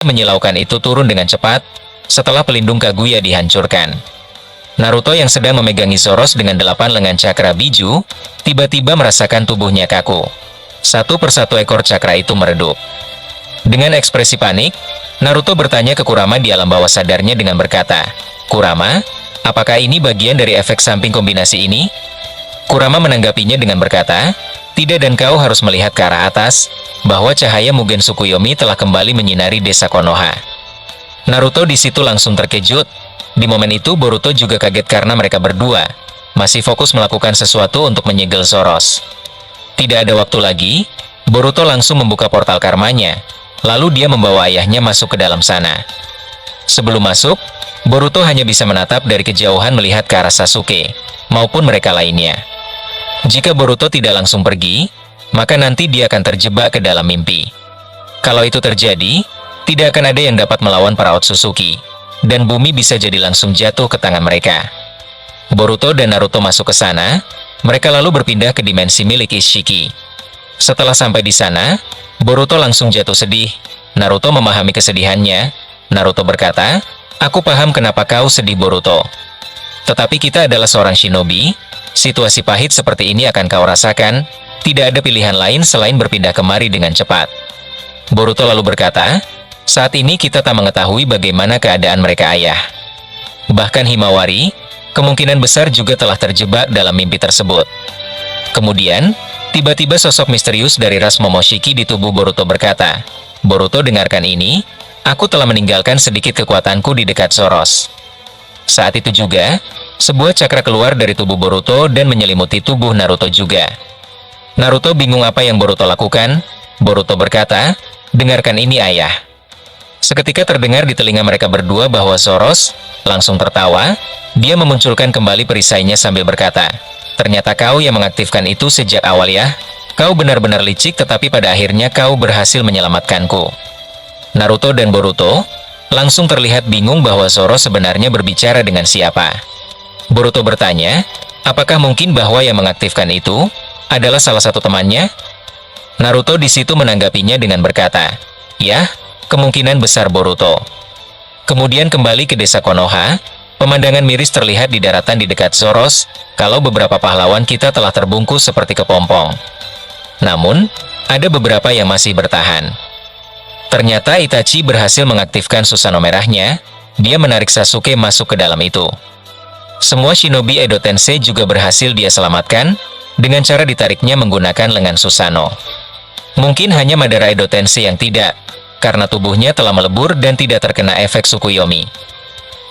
menyilaukan itu turun dengan cepat setelah pelindung Kaguya dihancurkan. Naruto yang sedang memegangi Zoros dengan 8 lengan cakra biju, tiba-tiba merasakan tubuhnya kaku. Satu persatu ekor cakra itu meredup. Dengan ekspresi panik, Naruto bertanya ke Kurama di alam bawah sadarnya dengan berkata, "Kurama, apakah ini bagian dari efek samping kombinasi ini?" Kurama menanggapinya dengan berkata, "Tidak, dan kau harus melihat ke arah atas, bahwa cahaya Mugen Tsukuyomi telah kembali menyinari desa Konoha." Naruto di situ langsung terkejut. Di momen itu Boruto juga kaget karena mereka berdua masih fokus melakukan sesuatu untuk menyegel Zoros. Tidak ada waktu lagi, Boruto langsung membuka portal karmanya, lalu dia membawa ayahnya masuk ke dalam sana. Sebelum masuk, Boruto hanya bisa menatap dari kejauhan melihat ke arah Sasuke, maupun mereka lainnya. Jika Boruto tidak langsung pergi, maka nanti dia akan terjebak ke dalam mimpi. Kalau itu terjadi, tidak akan ada yang dapat melawan para Otsutsuki, dan bumi bisa jadi langsung jatuh ke tangan mereka. Boruto dan Naruto masuk ke sana, mereka lalu berpindah ke dimensi milik Ishiki. Setelah sampai di sana, Boruto langsung jatuh sedih. Naruto memahami kesedihannya. Naruto berkata, "Aku paham kenapa kau sedih, Boruto. Tetapi kita adalah seorang shinobi, situasi pahit seperti ini akan kau rasakan, tidak ada pilihan lain selain berpindah kemari dengan cepat." Boruto lalu berkata, "Saat ini kita tak mengetahui bagaimana keadaan mereka ayah. Bahkan Himawari, kemungkinan besar juga telah terjebak dalam mimpi tersebut." Kemudian, tiba-tiba sosok misterius dari ras Momoshiki di tubuh Boruto berkata, "Boruto, dengarkan ini, aku telah meninggalkan sedikit kekuatanku di dekat Zoros." Saat itu juga, sebuah cakra keluar dari tubuh Boruto dan menyelimuti tubuh Naruto juga. Naruto bingung apa yang Boruto lakukan. Boruto berkata, "Dengarkan ini, ayah." Seketika terdengar di telinga mereka berdua bahwa Zoros langsung tertawa. Dia memunculkan kembali perisainya sambil berkata, "Ternyata kau yang mengaktifkan itu sejak awal ya. Kau benar-benar licik, tetapi pada akhirnya kau berhasil menyelamatkanku." Naruto dan Boruto langsung terlihat bingung bahwa Zoros sebenarnya berbicara dengan siapa. Boruto bertanya, apakah mungkin bahwa yang mengaktifkan itu adalah salah satu temannya? Naruto di situ menanggapinya dengan berkata, "Ya, kemungkinan besar, Boruto." Kemudian kembali ke desa Konoha, pemandangan miris terlihat di daratan di dekat Zoros, kalau beberapa pahlawan kita telah terbungkus seperti kepompong. Namun, ada beberapa yang masih bertahan. Ternyata Itachi berhasil mengaktifkan Susanoo merahnya. Dia menarik Sasuke masuk ke dalam itu. Semua shinobi Edo Tensei juga berhasil dia selamatkan, dengan cara ditariknya menggunakan lengan Susanoo. Mungkin hanya Madara Edo Tensei yang tidak, karena tubuhnya telah melebur dan tidak terkena efek Tsukuyomi.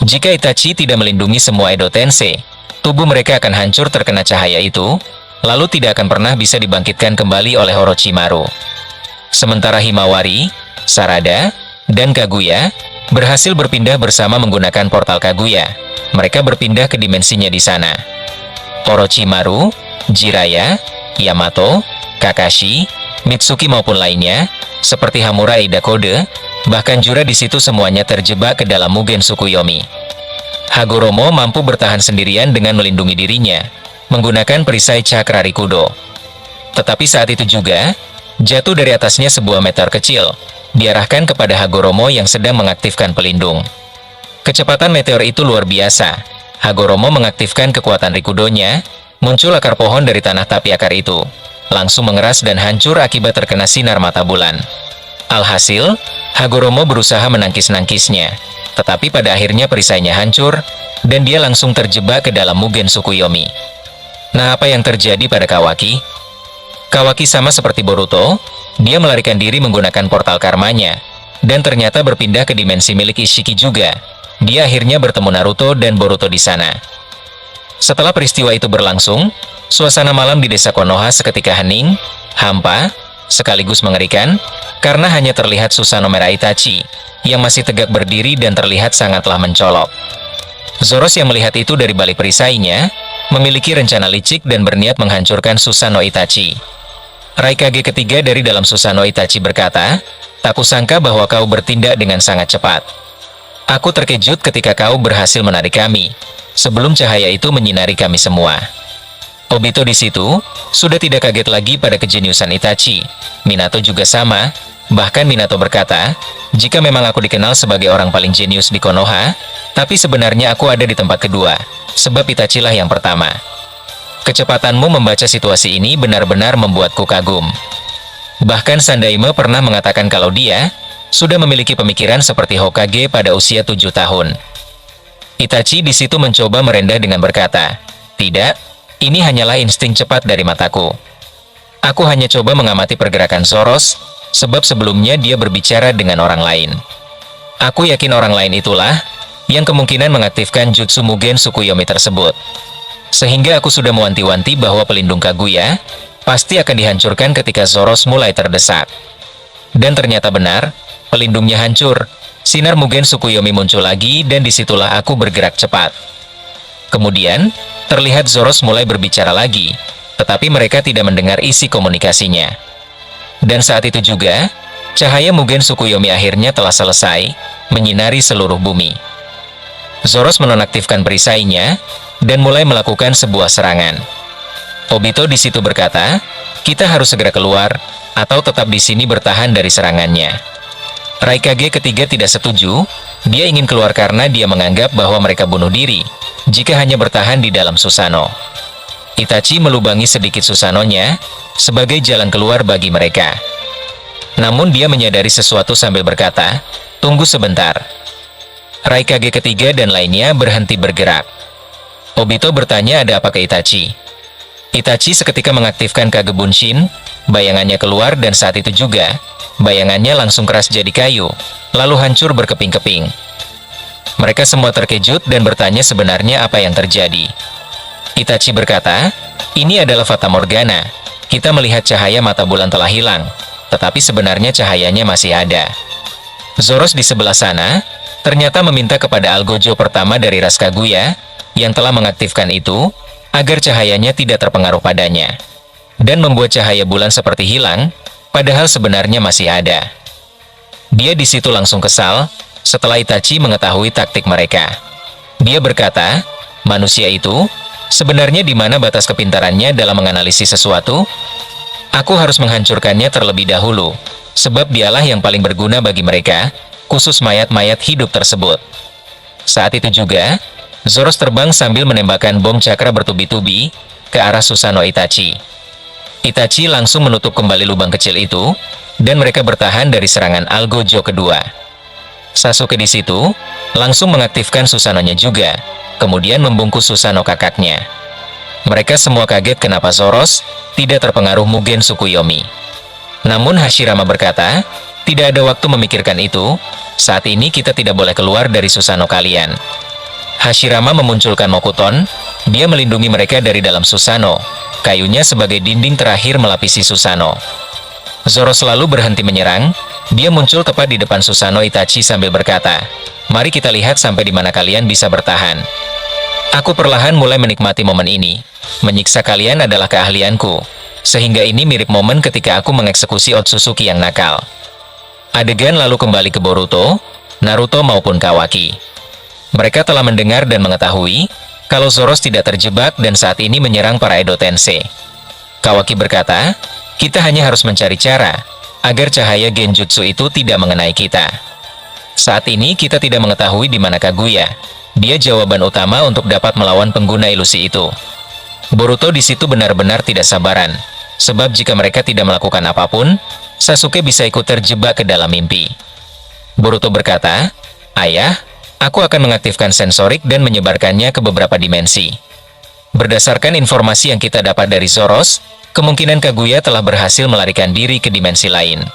Jika Itachi tidak melindungi semua Edo Tensei, tubuh mereka akan hancur terkena cahaya itu, lalu tidak akan pernah bisa dibangkitkan kembali oleh Orochimaru. Sementara Himawari, Sarada, dan Kaguya berhasil berpindah bersama menggunakan portal Kaguya. Mereka berpindah ke dimensinya di sana. Orochimaru, Jiraiya, Yamato, Kakashi, Mitsuki maupun lainnya, seperti Hamura Ida Kode, bahkan Jura di situ semuanya terjebak ke dalam Mugen Tsukuyomi. Hagoromo mampu bertahan sendirian dengan melindungi dirinya, menggunakan perisai Cakra Rikudo. Tetapi saat itu juga, jatuh dari atasnya sebuah meteor kecil, diarahkan kepada Hagoromo yang sedang mengaktifkan pelindung. Kecepatan meteor itu luar biasa. Hagoromo mengaktifkan kekuatan Rikudonya, muncul akar pohon dari tanah tapi akar itu langsung mengeras dan hancur akibat terkena sinar mata bulan. Alhasil, Hagoromo berusaha menangkis-nangkisnya, tetapi pada akhirnya perisainya hancur, dan dia langsung terjebak ke dalam Mugen Tsukuyomi. Nah, apa yang terjadi pada Kawaki? Kawaki sama seperti Boruto, dia melarikan diri menggunakan portal karmanya, dan ternyata berpindah ke dimensi milik Ishiki juga. Dia akhirnya bertemu Naruto dan Boruto di sana. Setelah peristiwa itu berlangsung, suasana malam di desa Konoha seketika hening, hampa, sekaligus mengerikan, karena hanya terlihat Susanoo merah Itachi, yang masih tegak berdiri dan terlihat sangatlah mencolok. Zoros yang melihat itu dari balik perisainya, memiliki rencana licik dan berniat menghancurkan Susanoo Itachi. Raikage ketiga dari dalam Susanoo Itachi berkata, "Tak kusangka bahwa kau bertindak dengan sangat cepat. Aku terkejut ketika kau berhasil menarik kami, sebelum cahaya itu menyinari kami semua." Obito di situ sudah tidak kaget lagi pada kejeniusan Itachi. Minato juga sama. Bahkan Minato berkata, jika memang aku dikenal sebagai orang paling jenius di Konoha, tapi sebenarnya aku ada di tempat kedua, sebab Itachi lah yang pertama. Kecepatanmu membaca situasi ini benar-benar membuatku kagum. Bahkan Sandaime pernah mengatakan kalau dia sudah memiliki pemikiran seperti Hokage pada usia 7 tahun. Itachi di situ mencoba merendah dengan berkata, "Tidak, ini hanyalah insting cepat dari mataku. Aku hanya coba mengamati pergerakan Zoro's, sebab sebelumnya dia berbicara dengan orang lain. Aku yakin orang lain itulah yang kemungkinan mengaktifkan Jutsu Mugen Tsukuyomi tersebut. Sehingga aku sudah mewanti-wanti bahwa pelindung Kaguya pasti akan dihancurkan ketika Zoro's mulai terdesak." Dan ternyata benar, pelindungnya hancur. Sinar Mugen Tsukuyomi muncul lagi dan disitulah aku bergerak cepat. Kemudian, terlihat Zoro's mulai berbicara lagi, tetapi mereka tidak mendengar isi komunikasinya. Dan saat itu juga, cahaya Mugen Tsukuyomi akhirnya telah selesai, menyinari seluruh bumi. Zoro's menonaktifkan perisainya, dan mulai melakukan sebuah serangan. Obito di situ berkata, "Kita harus segera keluar, atau tetap di sini bertahan dari serangannya." Raikage ketiga tidak setuju, dia ingin keluar karena dia menganggap bahwa mereka bunuh diri, jika hanya bertahan di dalam Susanoo. Itachi melubangi sedikit Susanonya, sebagai jalan keluar bagi mereka. Namun dia menyadari sesuatu sambil berkata, "Tunggu sebentar." Raikage ketiga dan lainnya berhenti bergerak. Obito bertanya ada apa ke Itachi. Itachi seketika mengaktifkan Kage Bunshin, bayangannya keluar dan saat itu juga, bayangannya langsung keras jadi kayu, lalu hancur berkeping-keping. Mereka semua terkejut dan bertanya sebenarnya apa yang terjadi. Itachi berkata, "Ini adalah Fata Morgana. Kita melihat cahaya mata bulan telah hilang, tetapi sebenarnya cahayanya masih ada." Zoro's di sebelah sana, ternyata meminta kepada Algojo pertama dari ras Kaguya, yang telah mengaktifkan itu, agar cahayanya tidak terpengaruh padanya. Dan membuat cahaya bulan seperti hilang, padahal sebenarnya masih ada. Dia di situ langsung kesal, setelah Itachi mengetahui taktik mereka. Dia berkata, "Manusia itu, sebenarnya di mana batas kepintarannya dalam menganalisis sesuatu? Aku harus menghancurkannya terlebih dahulu, sebab dialah yang paling berguna bagi mereka, khusus mayat-mayat hidup tersebut." Saat itu juga, Zoro's terbang sambil menembakkan bom cakra bertubi-tubi ke arah Susanoo Itachi. Itachi langsung menutup kembali lubang kecil itu, dan mereka bertahan dari serangan Algojo kedua. Sasuke di situ langsung mengaktifkan Susanoo-nya juga, kemudian membungkus Susanoo kakaknya. Mereka semua kaget kenapa Zoro's tidak terpengaruh Mugen Tsukuyomi. Namun Hashirama berkata, "Tidak ada waktu memikirkan itu, saat ini kita tidak boleh keluar dari Susanoo kalian." Hashirama memunculkan Mokuton, dia melindungi mereka dari dalam Susanoo, kayunya sebagai dinding terakhir melapisi Susanoo. Zoro selalu berhenti menyerang, dia muncul tepat di depan Susanoo Itachi sambil berkata, "Mari kita lihat sampai di mana kalian bisa bertahan." Aku perlahan mulai menikmati momen ini. Menyiksa kalian adalah keahlianku, sehingga ini mirip momen ketika aku mengeksekusi Otsutsuki yang nakal. Adegan lalu kembali ke Boruto, Naruto maupun Kawaki. Mereka telah mendengar dan mengetahui kalau Zoro's tidak terjebak dan saat ini menyerang para Edo Tensei. Kawaki berkata, "Kita hanya harus mencari cara agar cahaya genjutsu itu tidak mengenai kita. Saat ini kita tidak mengetahui di mana Kaguya. Dia jawaban utama untuk dapat melawan pengguna ilusi itu." Boruto di situ benar-benar tidak sabaran, sebab jika mereka tidak melakukan apapun, Sasuke bisa ikut terjebak ke dalam mimpi. Boruto berkata, "Ayah, aku akan mengaktifkan sensorik dan menyebarkannya ke beberapa dimensi. Berdasarkan informasi yang kita dapat dari Zoro's, kemungkinan Kaguya telah berhasil melarikan diri ke dimensi lain."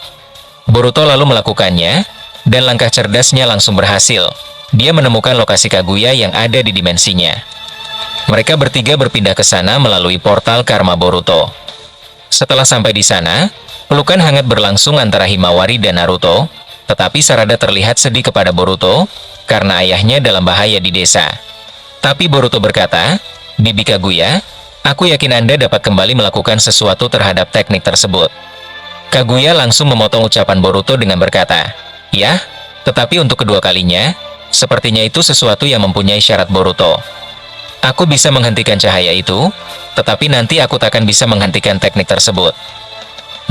Boruto lalu melakukannya, dan langkah cerdasnya langsung berhasil. Dia menemukan lokasi Kaguya yang ada di dimensinya. Mereka bertiga berpindah ke sana melalui portal Karma Boruto. Setelah sampai di sana, pelukan hangat berlangsung antara Himawari dan Naruto, tetapi Sarada terlihat sedih kepada Boruto, karena ayahnya dalam bahaya di desa. Tapi Boruto berkata, "Bibi Kaguya, aku yakin Anda dapat kembali melakukan sesuatu terhadap teknik tersebut." Kaguya langsung memotong ucapan Boruto dengan berkata, "Ya, tetapi untuk kedua kalinya, sepertinya itu sesuatu yang mempunyai syarat Boruto. Aku bisa menghentikan cahaya itu, tetapi nanti aku takkan bisa menghentikan teknik tersebut.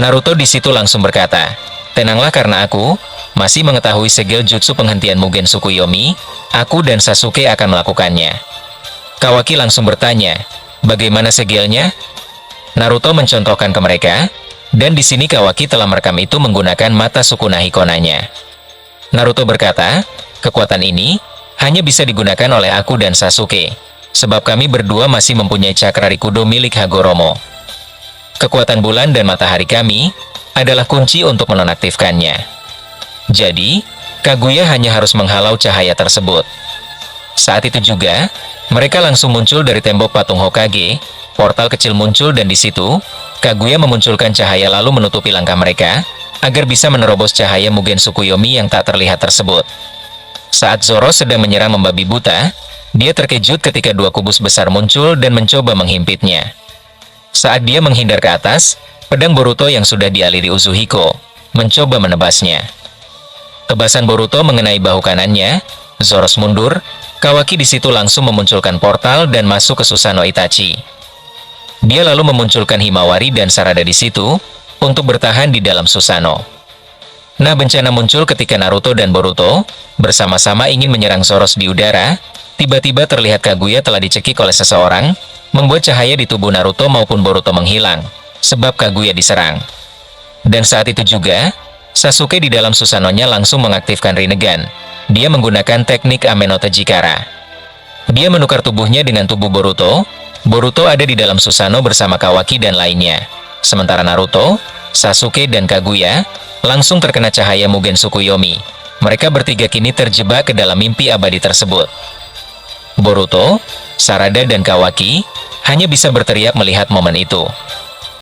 Naruto di situ langsung berkata, "Tenanglah karena aku masih mengetahui segel jutsu penghentian Mugen Tsukuyomi, aku dan Sasuke akan melakukannya." Kawaki langsung bertanya, "Bagaimana segelnya?" Naruto mencontohkan ke mereka, dan di sini Kawaki telah merekam itu menggunakan mata Sukuna Hikonanya. Naruto berkata, "Kekuatan ini hanya bisa digunakan oleh aku dan Sasuke, sebab kami berdua masih mempunyai cakra Rikudo milik Hagoromo. Kekuatan bulan dan matahari kami adalah kunci untuk menonaktifkannya. Jadi, Kaguya hanya harus menghalau cahaya tersebut." Saat itu juga, mereka langsung muncul dari tembok patung Hokage, portal kecil muncul dan di situ, Kaguya memunculkan cahaya lalu menutupi langkah mereka, agar bisa menerobos cahaya Mugen Tsukuyomi yang tak terlihat tersebut. Saat Zoro sedang menyerang membabi buta, dia terkejut ketika dua kubus besar muncul dan mencoba menghimpitnya. Saat dia menghindar ke atas, pedang Boruto yang sudah dialiri Uzuhiko mencoba menebasnya. Tebasan Boruto mengenai bahu kanannya, Zoro mundur, Kawaki di situ langsung memunculkan portal dan masuk ke Susanoo Itachi. Dia lalu memunculkan Himawari dan Sarada di situ untuk bertahan di dalam Susanoo. Nah, bencana muncul ketika Naruto dan Boruto bersama-sama ingin menyerang Zoro di udara. Tiba-tiba terlihat Kaguya telah dicekik oleh seseorang, membuat cahaya di tubuh Naruto maupun Boruto menghilang, sebab Kaguya diserang. Dan saat itu juga, Sasuke di dalam Susanoo-nya langsung mengaktifkan Rinnegan. Dia menggunakan teknik Amenote Jikara. Dia menukar tubuhnya dengan tubuh Boruto. Boruto ada di dalam Susanoo bersama Kawaki dan lainnya. Sementara Naruto, Sasuke dan Kaguya langsung terkena cahaya Mugen Tsukuyomi. Mereka bertiga kini terjebak ke dalam mimpi abadi tersebut. Boruto, Sarada dan Kawaki hanya bisa berteriak melihat momen itu.